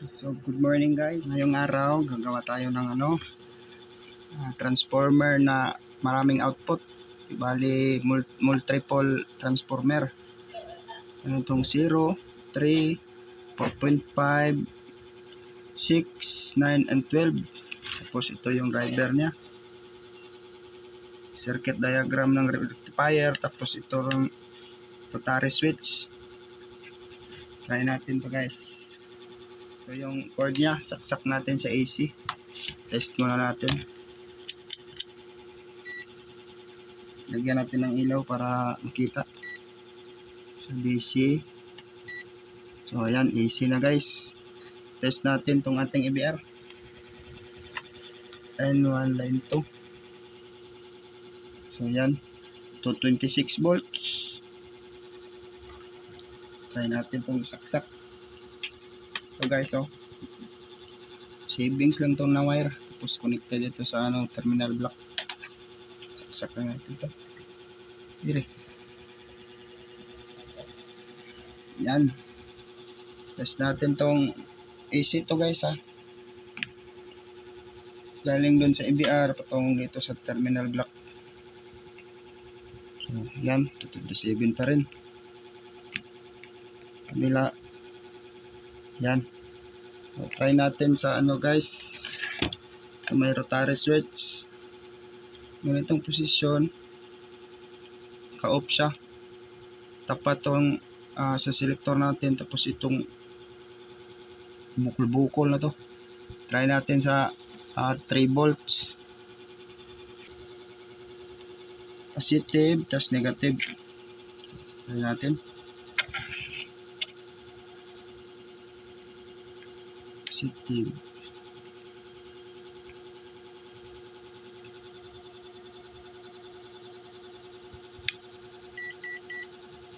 So good morning guys. Ngayong araw gagawa tayo ng transformer na maraming output. Bali multiple transformer. Ano itong 0, 3, 4.5, 6, 9 and 12. Tapos ito yung driver niya. Circuit diagram ng rectifier, tapos ito yung rotary switch. Try natin to guys. Ito yung cord niya, saksak natin sa AC. Test muna natin. Lagyan natin ng ilaw para makita. So DC. So ayan, AC na guys. Test natin tong ating EBR. N1 line 2. So ayan, 226 volts. Try natin tong saksak. So guys, savings lang tong na wire. Tapos connected ito sa terminal block. Saksak na natin ito. Dire. Yan. Test natin tong AC to guys Galing doon sa EBR patungong dito sa terminal block. So yan, 227 pa rin. Kabila. Yan. So, try natin sa guys. So may rotary switch. Ganitong posisyon. Ka-off siya. Tapat tong sa selector natin, tapos itong bukol-bukol na to. Try natin sa 3 volts. Positive, tas negative. Try natin. Positive.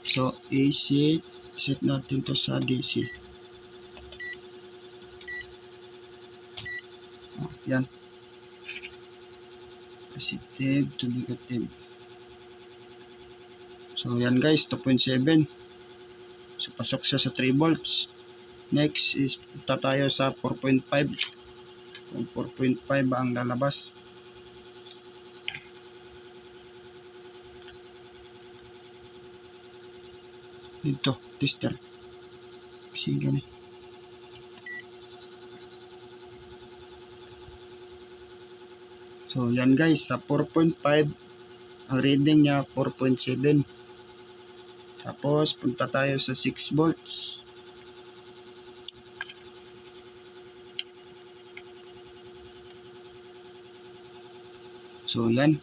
So AC, set natin to sa DC. Yan. Positive to negative. So yan guys, 2.7. So pasok siya sa 3 volts. Next is punta tayo sa 4.5. Kung 4.5 ang lalabas. Dito, tester. Sige na. So yan guys, sa 4.5 ang reading niya 4.7. Tapos punta tayo sa 6 volts. So yan,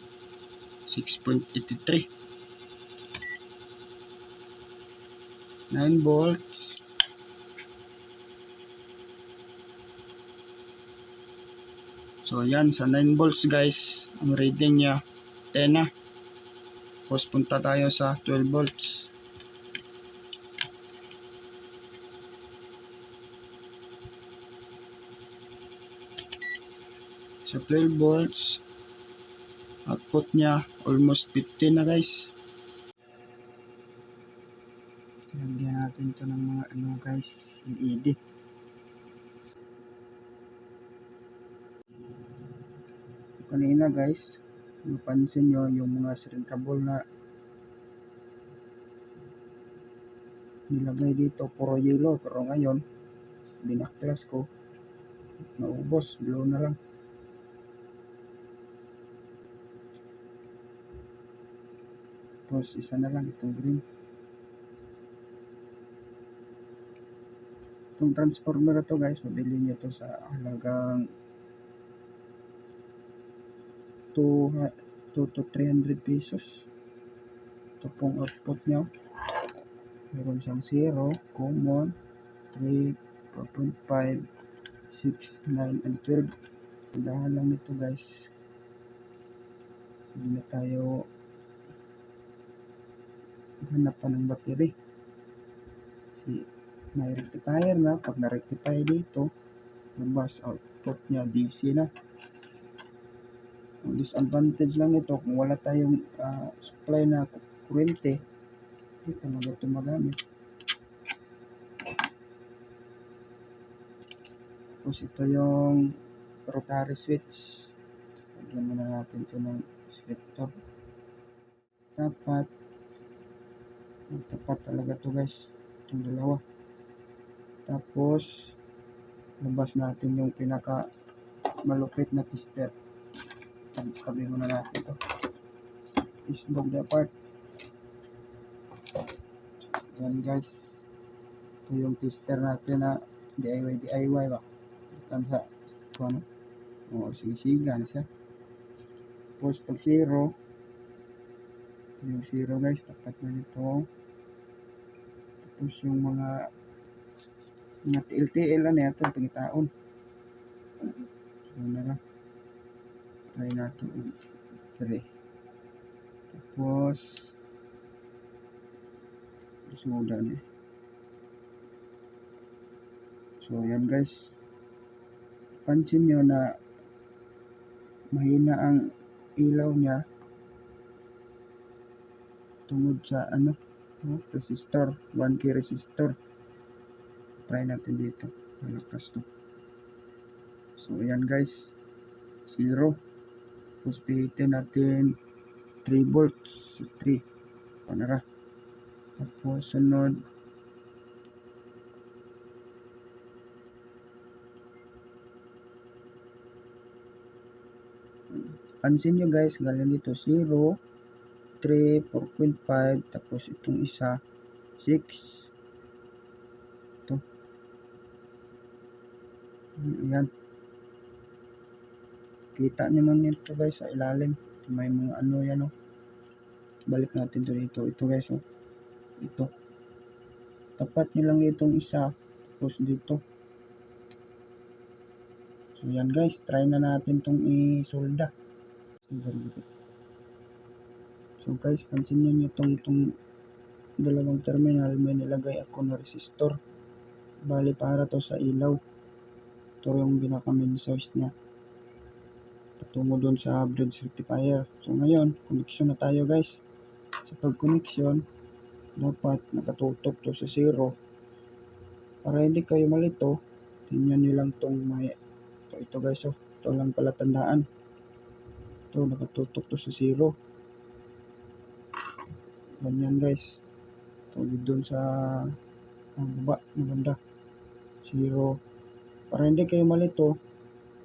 6.83. 9 volts. So yan, sa 9 volts guys, ang reading niya 10 na. Tapos punta tayo sa 12 volts. Sa 12 volts, output niya almost 15 na guys. Lagyan natin ito ng mga guys, LED. Kanina guys, napansin nyo yung mga shrinkable na nilagay dito, puro yellow. Pero ngayon, binaklas ko, naubos, blue na lang. Tapos isa na lang itong green. Itong transformer na to guys, mabili nyo to sa halagang 2 to 300 pesos. Ito pong output nyo. Meron siyang 0, common, 3, 4.5, 6, 9, and 12. Tindahan lang nito guys. Hindi na tayo hanap pa ng battery. Kasi may rectifier na. Pag na-rectify dito, labas output niya DC na. Ang disadvantage lang nito, kung wala tayong supply na kurente, hindi talaga ito magamit. Tapos ito yung rotary switch. Lagyan muna natin ito ng selector. Tapat talaga to guys, itong dalawa. Tapos labas natin yung pinaka malupit na tester. Tabi muna natin ito. Isbog na part. Yan guys, ito yung tester natin na DIY ba, kan sa ano, sige na siya. Tapos pag zero, yung zero guys, tapat na nito. Tapos yung mga TL na ito, pagitaon. So na try natin 3. Tapos sudan eh. So yan guys, pansin nyo na mahina ang ilaw niya tungod sa ano, resistor, 1K resistor. Try natin dito, malakas to. So yan guys, 0. Tapos pihitin natin 3 volts, 3 panara. Tapos sunod pansin nyo guys, galing dito 0, 3, 4.5, tapos itong isa 6. Ito. Ayan. Kita naman nito guys sa ilalim. May mga ano yan oh. Balik natin to dito. Ito guys oh. Ito. Tapat nyo lang itong isa. Tapos dito. So yan guys. Try na natin itong isolda. So guys, pansin nyo itong dalawang terminal, may nilagay ako na resistor. Bali para to sa ilaw. Ito yung pinaka main source niya. Patungo doon sa bridge rectifier. So ngayon, connection na tayo guys. Sa pag-connection, dapat nakatutok to sa 0. Para hindi kayo malito, tingnan nyo lang tong may ito guys oh. Ito lang pala tandaan. Ito nakatutok to sa 0. Ganyan guys. Ito doon sa baba ng banda 0. Para hindi kayo malito,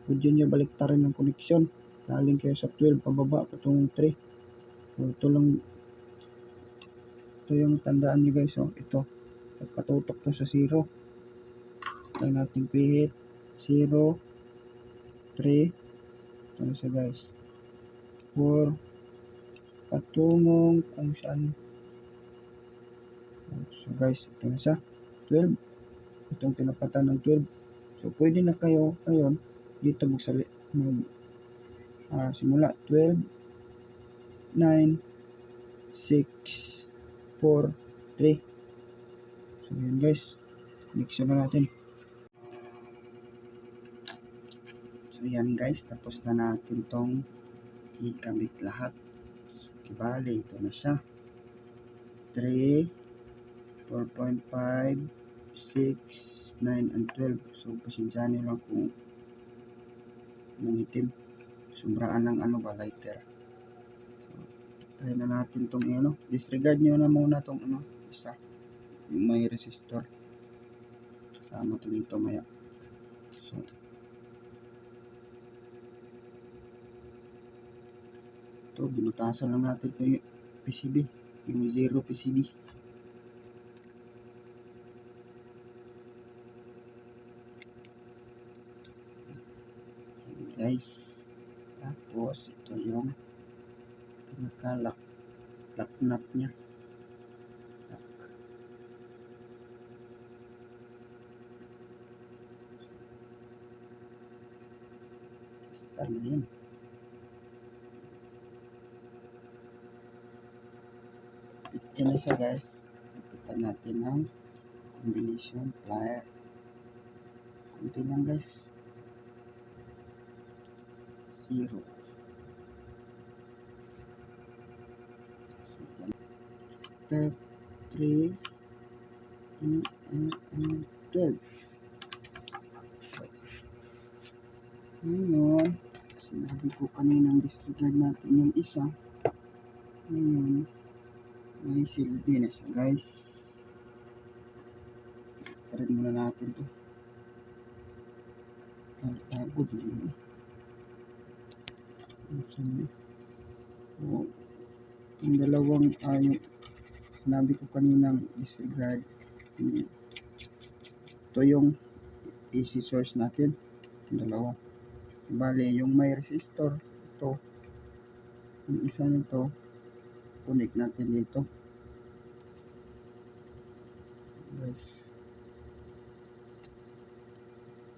pwede nyo baliktarin ng connection. Galing kayo sa 12 pababa patungong 3. So ito lang, ito yung tandaan nyo guys oh. Ito nakatutok to sa 0. Try natin pihit 0, 3, ito na siya guys, 4 patungong kung saan. So guys, ito na siya 12. Itong tinapatan ng 12. So pwede na kayo ngayon dito simula 12, 9, 6, 4, 3. So yun guys, connection na natin. So yan guys, tapos na natin tong ikabit lahat. So kibali, ito na siya 3, 4.5, 6, 9, and 12. So pasensyahan nyo lang kung nangitim. Sobraan ng ano ba, lighter. So, try na natin tong ano. Disregard nyo na muna tong ano, isa. Yung may resistor. Kasama to dito maya. So, ito, binutasan lang natin ito yung PCB. Yung 0 PCB. Guys, tapos ito yung pinaka-lock nut nya. Start na yun. Yan na siya guys. Ipitan natin ng combination plier. Kunti lang guys. 0. So, 3, and 12. Ngayon, sinabi ko kaninang disregard natin yung isa. Ngayon, may silbi na siya guys. Try muna natin to. Pagod yun. So, yung dalawang yung sinabi ko kaninang disregard, ito yung AC source natin. Yung dalawa. Bale, yung may resistor, ito. Yung isa nito, connect natin dito. Guys.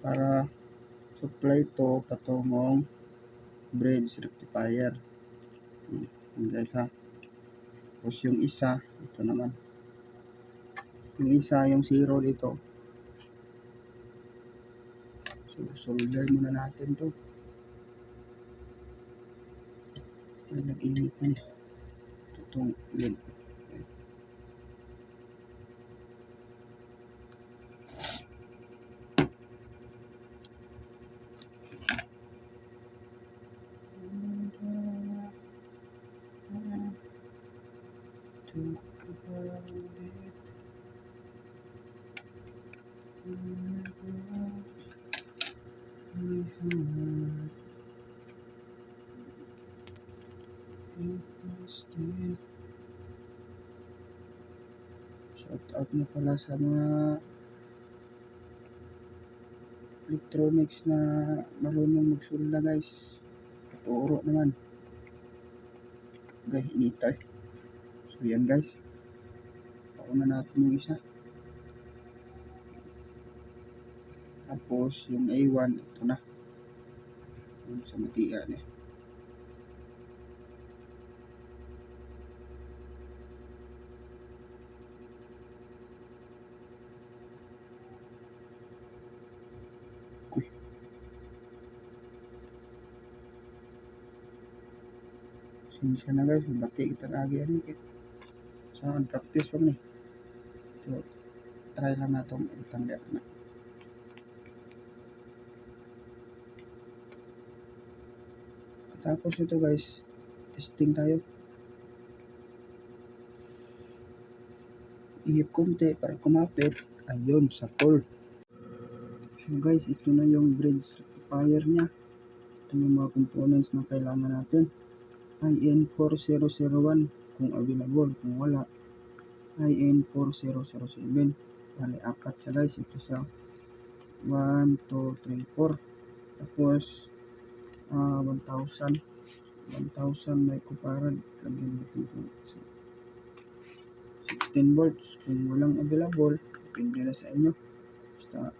Para supply to patungong bridge rectifier. Yung guys ha. Tapos yung isa, ito naman. Yung isa, yung zero dito. So, solder muna natin to. Ay, nag-init na eh. Itong lid. Shout out na pala sa mga electronics na marunong magsulda guys. Turo naman. Okay, inita eh. So yan guys. Pauna natin yung isa. Tapos yung A1, ito na. Yung sa matian eh. Sinsya na guys, bati kita lagi yan eh. So, practice pa ni. So, try lang na itong itanggal na. Tapos ito guys, testing tayo. Ihip konti para kumapit. Ayun, sakol. So guys, ito na yung bridge rectifier niya. Ito yung mga components na kailangan natin. IN4001 kung available. Kung wala, IN4007. Bali, apat siya guys. Ito siya. 1, 2, 3, 4. Tapos, 1,000 microfarad. Lagyan natin ito. 16 volts. Kung walang available, depende na sa inyo. Basta,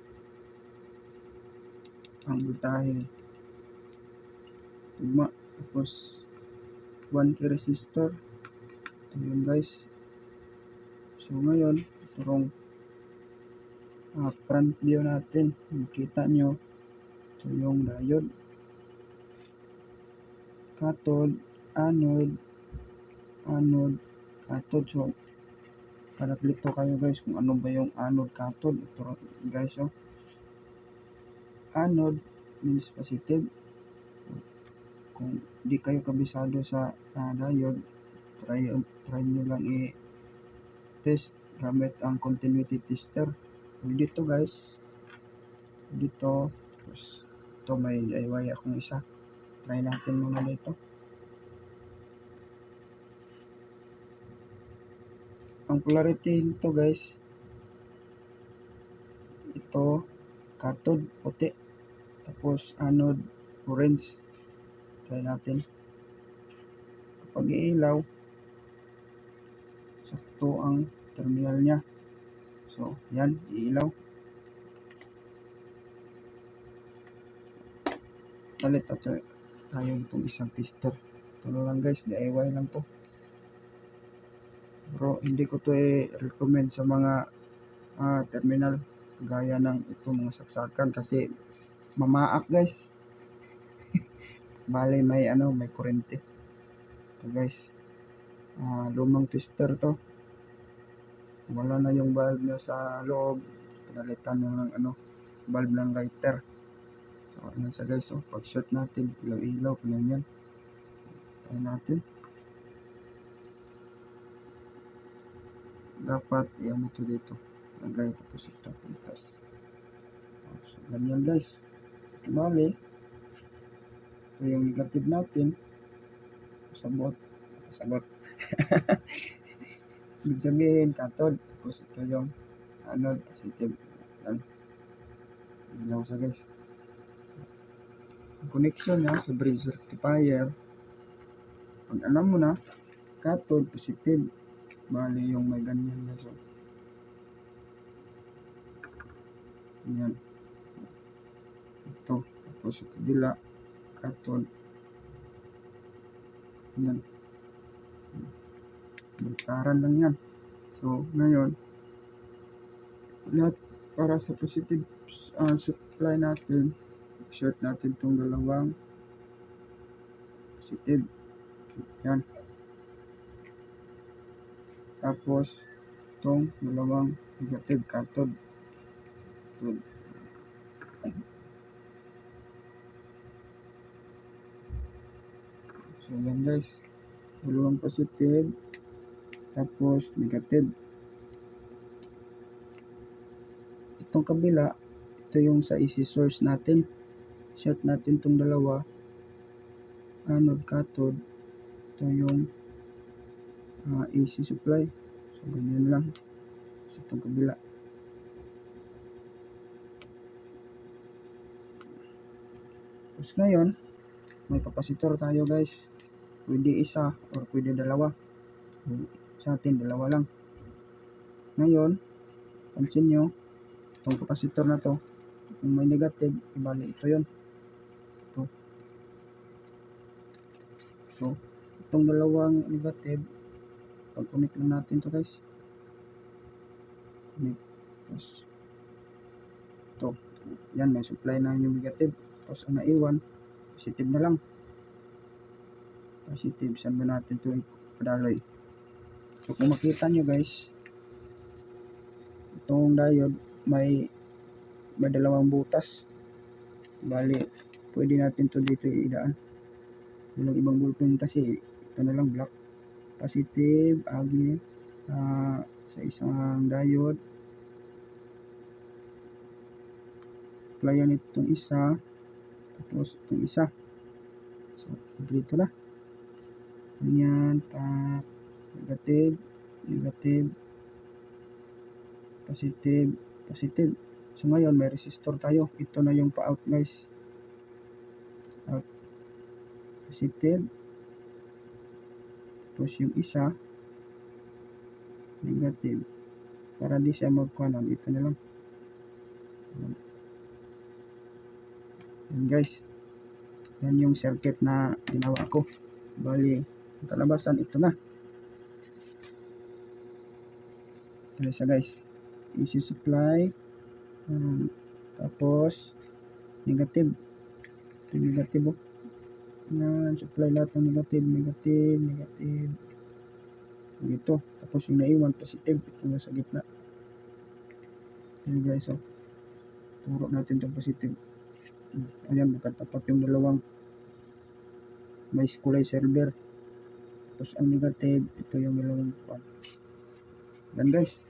ang voltahe. Tugma. Tapos, 1K resistor. Ito yun guys. So ngayon, itong front view natin. Makita nyo. Ito yung diode. Cathode, anode, cathode. So, para klito kayo guys kung ano ba yung anode, cathode. Ito guys, oh. Anode means positive. Kung di kayo kabisado sa diode, try nyo lang i-test gamit ang continuity tester. So, dito guys, dito, tapos ito may DIY akong isa. Try natin muna dito. Ang polarity nito guys, ito cathode puti, tapos anode orange. Try natin. Kapag iilaw, sakto ang terminal niya. So, yan, iilaw. Palit tayo itong isang tester. Ito lang guys, DIY lang to. Pero hindi ko to recommend sa mga terminal gaya ng itong mga saksakan kasi mamaak guys. Bale may kurente. Ito guys, lumang tester to. Wala na yung bulb na sa loob. Pinalitan ng bulb ng lighter. So, ayan siya guys. So, pag short natin, ilaw-ilaw, ganyan. Tayo natin. Dapat, iyan ito dito. Lagay tapos ito. Tapos, so, ganyan guys. Bali, ito yung negative natin. Sabot. Ibig sabihin, cathode. Tapos ito yung anode, positive. Yan. Ilaw siya guys. Connection niya sa bridge rectifier. Pag alam mo na, cathode, positive. Bali yung may ganyan guys. So, yan. Ito. Tapos sa kabila, cathode. Yan. Bentaran lang yan. So, ngayon, lahat para sa positive supply natin, short natin itong dalawang positive. Yan. Tapos, itong dalawang negative cathode. So, yan guys. Dalawang positive. Tapos, negative. Itong kabila, ito yung sa AC source natin. Short natin itong dalawa. Anode, cathode. Ito yung AC supply. So, ganyan lang. So, itong kabila. Tapos ngayon, may kapasitor tayo guys. Pwede isa or pwede dalawa. Sa atin, dalawa lang. Ngayon, pansin nyo, itong kapasitor na to, kung may negative, ibali ito yun. Ito. So, itong dalawang negative, pag-connect lang natin to guys. Connect. Tapos, ito. Yan, may supply na yung negative. Tapos, ang naiwan, positive na lang. Positive, saan ba natin ito ipadaloy? So, kung makita nyo guys, itong diode, may dalawang butas. Bali, pwede natin to dito idaan. Walang ibang ballpen kasi ito na lang black. Positive, agi, sa isang diode. Applyan itong isa. Tapos itong isa. So, dito na. Ganyan, negative, negative, positive, positive. So ngayon may resistor tayo. Ito na yung pa-out guys. Out. Positive. Tapos yung isa, negative. Para di siya magkuhanan. Ito na lang. Yan guys. Yan yung circuit na ginawa ko. Bali, ang kalabasan ito na. Ito siya guys. AC supply. Tapos, negative. Ito negative. Yan, supply lahat ng negative, negative, negative. Dito. Tapos yung naiwan, positive. Ito na sa gitna. Ayan guys, so. Turo natin itong positive. Ayan, magkatapat yung dalawang may kulay silver. Tapos ang negative, ito yung dalawang pan. Yan guys.